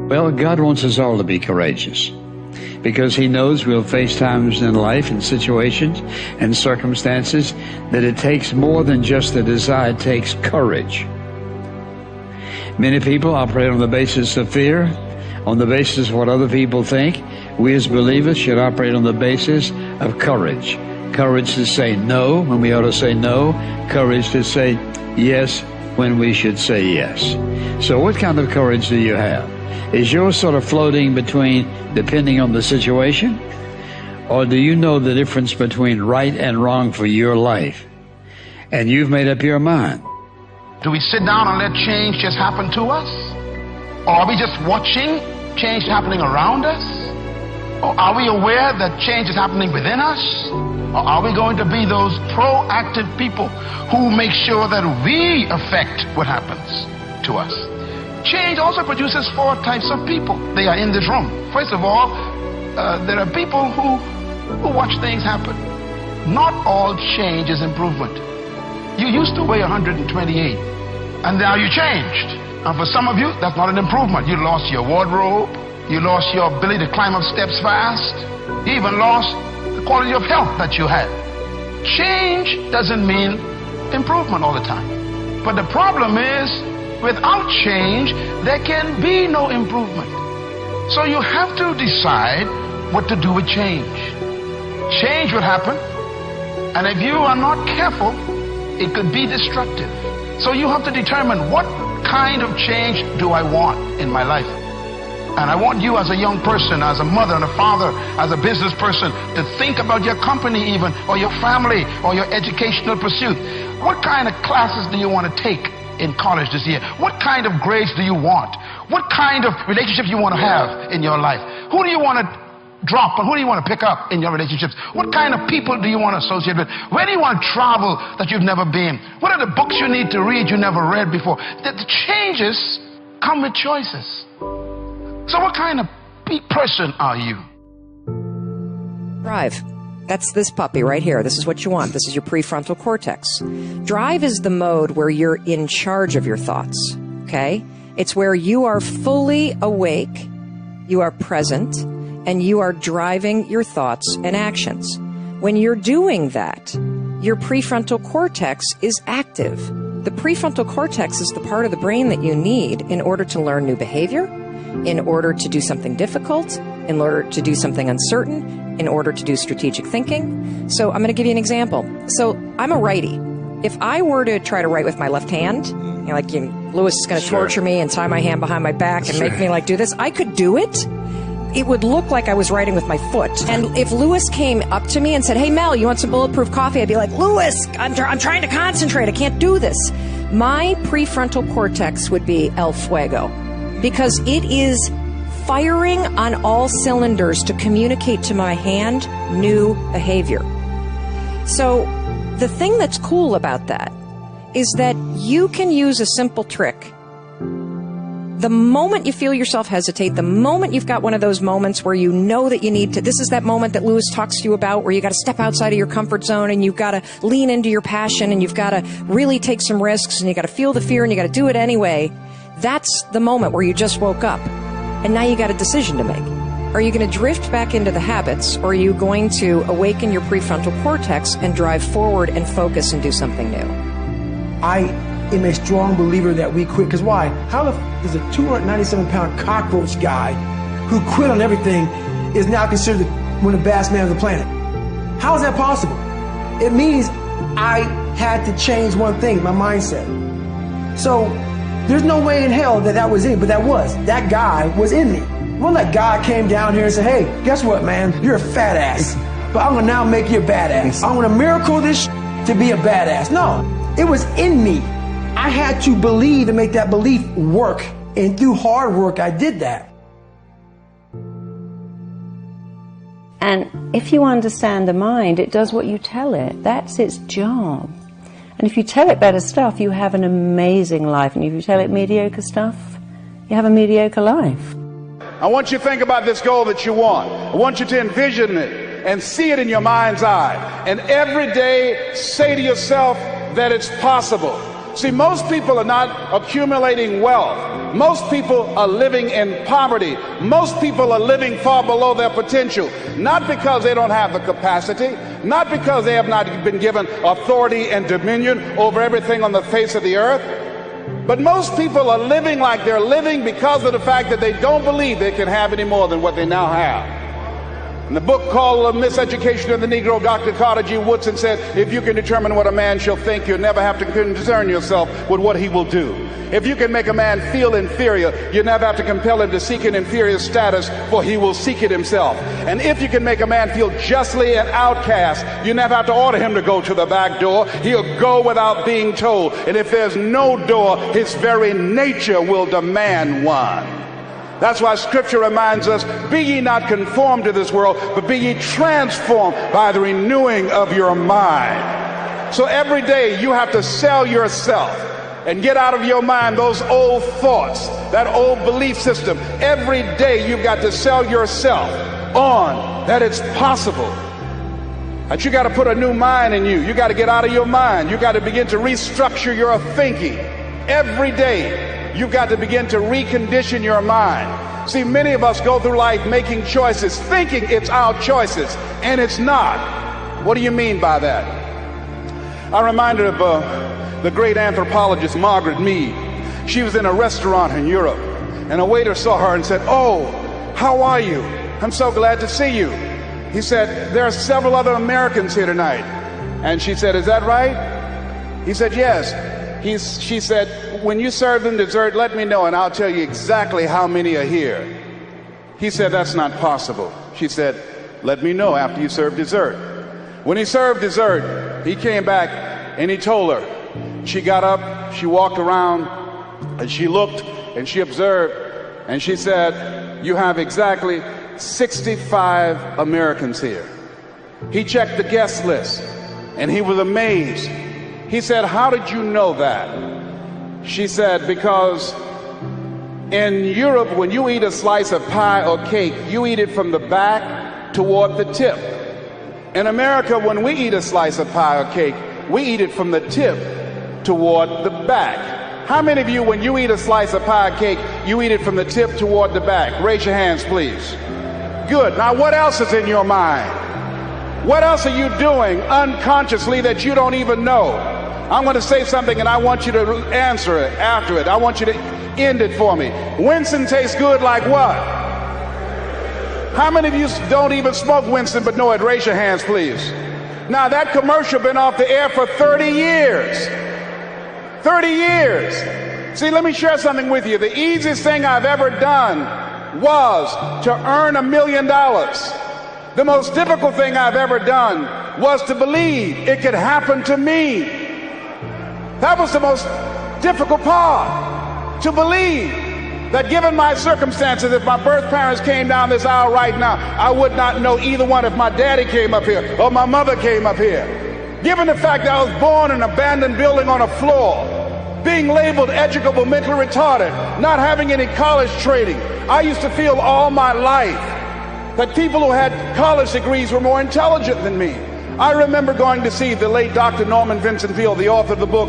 Well, God wants us all to be courageous because He knows we'll face times in life and situations and circumstances that it takes more than just a desire. It takes courage. Many people operate on the basis of fear, on the basis of what other people think. We as believers should operate on the basis of courage. Courage to say no when we ought to say no. Courage to say yes when we should say yes. So what kind of courage do you have? Is yours sort of floating between depending on the situation? Or do you know the difference between right and wrong for your life? And you've made up your mind. Do we sit down and let change just happen to us? Or are we just watching change happening around us? Or are we aware that change is happening within us? Or are we going to be those proactive people who make sure that we affect what happens to us? Change also produces 4 types of people. They are in this room. First of all, there are people who watch things happen. Not all change is improvement. You used to weigh 128, and now you changed. And for some of you, that's not an improvement. You lost your wardrobe. You lost your ability to climb up steps fast. You even lost the quality of health that you had. Change doesn't mean improvement all the time. But the problem is, without change, there can be no improvement. So you have to decide what to do with change. Change will happen, and if you are not careful, it could be destructive. So you have to determine, what kind of change do I want in my life? And I want you as a young person, as a mother and a father, as a business person, to think about your company even, or your family, or your educational pursuit. What kind of classes do you want to take in college this year? What kind of grades do you want? What kind of relationships you want to have in your life? Who do you want to drop and who do you want to pick up in your relationships? What kind of people do you want to associate with? Where do you want to travel that you've never been? What are the books you need to read you never read before? The changes come with choices. So what kind of person are you? Drive. That's this puppy right here. This is what you want. This is your prefrontal cortex. Drive is the mode where you're in charge of your thoughts, okay? It's where you are fully awake, you are present, and you are driving your thoughts and actions. When you're doing that, your prefrontal cortex is active. The prefrontal cortex is the part of the brain that you need in order to learn new behavior, in order to do something difficult, in order to do something uncertain, in order to do strategic thinking. So I'm going to give you an example. So I'm a righty. If I were to try to write with my left hand, Lewis is going to torture me and tie my hand behind my back and make me do this, I could do it. It would look like I was writing with my foot. And if Lewis came up to me and said, "Hey, Mel, you want some bulletproof coffee?" I'd be like, "Lewis, I'm trying to concentrate. I can't do this." My prefrontal cortex would be el fuego, because it is firing on all cylinders to communicate to my hand new behavior. So the thing that's cool about that is that you can use a simple trick. The moment you feel yourself hesitate, the moment you've got one of those moments where you know that you need to, this is that moment that Lewis talks to you about where you got to step outside of your comfort zone and you've got to lean into your passion and you've got to really take some risks and you got to feel the fear and you got to do it anyway. That's the moment where you just woke up and now you got a decision to make. Are you going to drift back into the habits, or are you going to awaken your prefrontal cortex and drive forward and focus and do something new? I am a strong believer that we quit. Because why? How does a 297-pound cockroach guy who quit on everything is now considered one of the baddest men on the planet? How is that possible? It means I had to change one thing, my mindset. So there's no way in hell that was in, but that guy was in me. Well, that guy came down here and said, "Hey, guess what, man? You're a fat ass, but I'm gonna now make you a badass. I'm gonna miracle this to be a badass." No, it was in me. I had to believe and make that belief work. And through hard work, I did that. And if you understand the mind, it does what you tell it. That's its job. And if you tell it better stuff, you have an amazing life. And if you tell it mediocre stuff, you have a mediocre life. I want you to think about this goal that you want. I want you to envision it and see it in your mind's eye. And every day say to yourself that it's possible. See, most people are not accumulating wealth. Most people are living in poverty. Most people are living far below their potential, not because they don't have the capacity, not because they have not been given authority and dominion over everything on the face of the earth, but most people are living like they're living because of the fact that they don't believe they can have any more than what they now have. In the book called Miseducation of the Negro, Dr. Carter G. Woodson said, if you can determine what a man shall think, you'll never have to concern yourself with what he will do. If you can make a man feel inferior, you never have to compel him to seek an inferior status, for he will seek it himself. And if you can make a man feel justly an outcast, you never have to order him to go to the back door. He'll go without being told. And if there's no door, his very nature will demand one. That's why Scripture reminds us, be ye not conformed to this world, but be ye transformed by the renewing of your mind. So every day you have to sell yourself and get out of your mind those old thoughts, that old belief system. Every day you've got to sell yourself on that it's possible. That you got to put a new mind in you. You got to get out of your mind. You got to begin to restructure your thinking. Every day you've got to begin to recondition your mind. See, many of us go through life making choices, thinking it's our choices, and it's not. What do you mean by that? I'm reminded of the great anthropologist Margaret Mead. She was in a restaurant in Europe, and a waiter saw her and said, "Oh, how are you? I'm so glad to see you." He said, "There are several other Americans here tonight." And she said, "Is that right?" He said, "Yes." She said, "When you serve them dessert, let me know and I'll tell you exactly how many are here." He said, "That's not possible." She said, "Let me know after you serve dessert." When he served dessert, he came back and he told her. She got up, she walked around, and she looked and she observed, and she said, "You have exactly 65 Americans here." He checked the guest list and he was amazed. He said, "How did you know that?" She said, "Because in Europe, when you eat a slice of pie or cake, you eat it from the back toward the tip. In America, when we eat a slice of pie or cake, we eat it from the tip toward the back." How many of you, when you eat a slice of pie or cake, you eat it from the tip toward the back? Raise your hands, please. Good. Now, what else is in your mind? What else are you doing unconsciously that you don't even know? I'm going to say something and I want you to answer it after it. I want you to end it for me. Winston tastes good like what? How many of you don't even smoke Winston but know it? Raise your hands, please. Now, that commercial been off the air for 30 years. 30 years. See, let me share something with you. The easiest thing I've ever done was to earn $1 million. The most difficult thing I've ever done was to believe it could happen to me. That was the most difficult part, to believe that given my circumstances, if my birth parents came down this aisle right now, I would not know either one if my daddy came up here or my mother came up here. Given the fact that I was born in an abandoned building on a floor, being labeled educable, mentally retarded, not having any college training, I used to feel all my life that people who had college degrees were more intelligent than me. I remember going to see the late Dr. Norman Vincent Peale, the author of the book,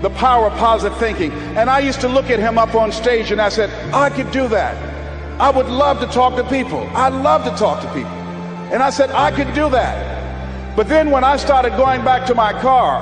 The Power of Positive Thinking. And I used to look at him up on stage and I said, I could do that. I would love to talk to people. I love to talk to people. And I said, I could do that. But then when I started going back to my car,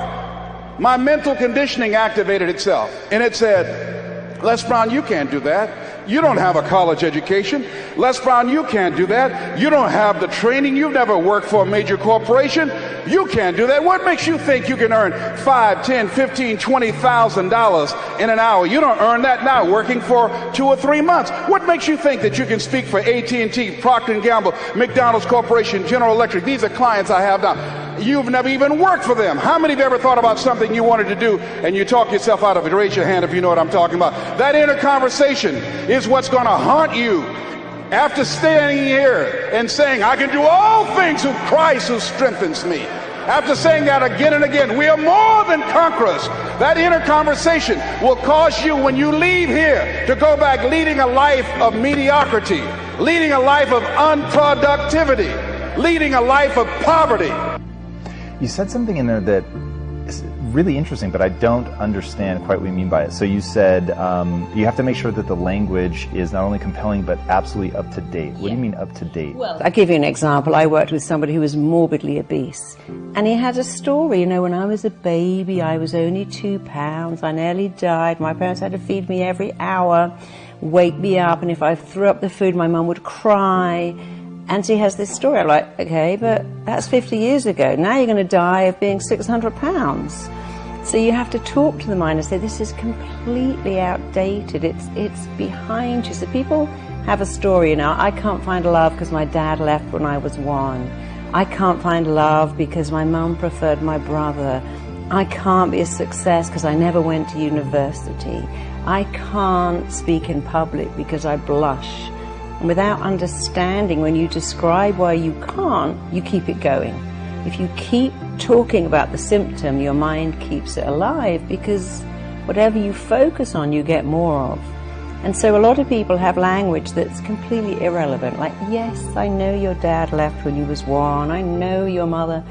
my mental conditioning activated itself. And it said, Les Brown, you can't do that. You don't have a college education. Les Brown, you can't do that. You don't have the training. You've never worked for a major corporation. You can't do that. What makes you think you can earn $5, $10, $15, $20,000 in an hour? You don't earn that now working for 2 or 3 months. What makes you think that you can speak for AT&T, Procter & Gamble, McDonald's Corporation, General Electric? These are clients I have now. You've never even worked for them. How many of you ever thought about something you wanted to do and you talk yourself out of it? Raise your hand if you know what I'm talking about. That inner conversation is what's going to haunt you after standing here and saying, I can do all things through Christ who strengthens me. After saying that again and again, we are more than conquerors. That inner conversation will cause you, when you leave here, to go back leading a life of mediocrity, leading a life of unproductivity, leading a life of poverty. You said something in there that is really interesting, but I don't understand quite what you mean by it. So you said you have to make sure that the language is not only compelling, but absolutely up to date. What do you mean up to date? Well, I'll give you an example. I worked with somebody who was morbidly obese, and he had a story. You know, when I was a baby, I was only 2 pounds. I nearly died. My parents had to feed me every hour, wake me up, and if I threw up the food, my mum would cry. And he has this story. I'm like, okay, but that's 50 years ago. Now you're going to die of being 600 pounds. So you have to talk to the mind and say, this is completely outdated. It's behind you. So people have a story, you know, I can't find love because my dad left when I was 1. I can't find love because my mum preferred my brother. I can't be a success because I never went to university. I can't speak in public because I blush. And without understanding, when you describe why you can't, you keep it going. If you keep talking about the symptom, your mind keeps it alive, because whatever you focus on, you get more of. And so a lot of people have language that's completely irrelevant. Like, yes, I know your dad left when you was 1. I know your mother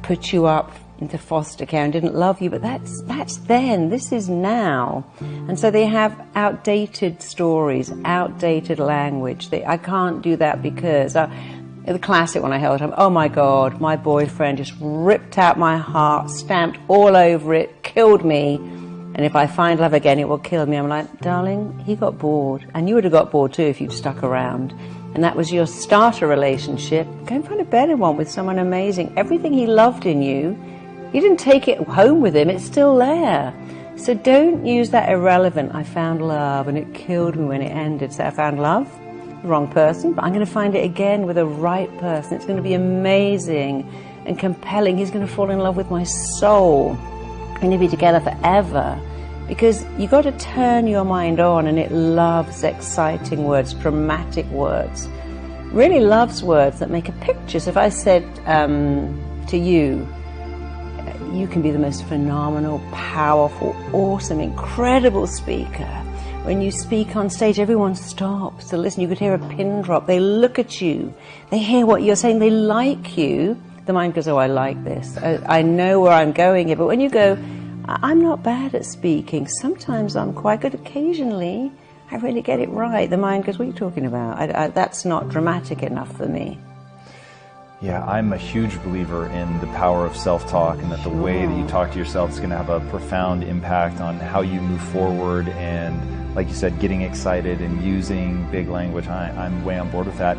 put you up into foster care and didn't love you, but that's then. This is now. And so they have outdated stories, outdated language. I can't do that because the classic one I held him, oh my God, my boyfriend just ripped out my heart, stamped all over it, killed me, and if I find love again, it will kill me. I'm like, darling, he got bored, and you would have got bored too if you'd stuck around. And that was your starter relationship. Go and find a better one with someone amazing. Everything he loved in you, you didn't take it home with him, it's still there. So don't use that irrelevant, I found love and it killed me when it ended. So I found love, the wrong person, but I'm going to find it again with the right person. It's going to be amazing and compelling. He's going to fall in love with my soul. We're going to be together forever. Because you've got to turn your mind on, and it loves exciting words, dramatic words. Really loves words that make a picture. So if I said to you, you can be the most phenomenal, powerful, awesome, incredible speaker. When you speak on stage, everyone stops to listen. You could hear a pin drop. They look at you. They hear what you're saying. They like you. The mind goes, oh, I like this. I know where I'm going here. But when you go, I'm not bad at speaking. Sometimes I'm quite good. Occasionally, I really get it right. The mind goes, what are you talking about? That's not dramatic enough for me. Yeah, I'm a huge believer in the power of self-talk, and that the way that you talk to yourself is going to have a profound impact on how you move forward, and like you said, getting excited and using big language. I'm way on board with that.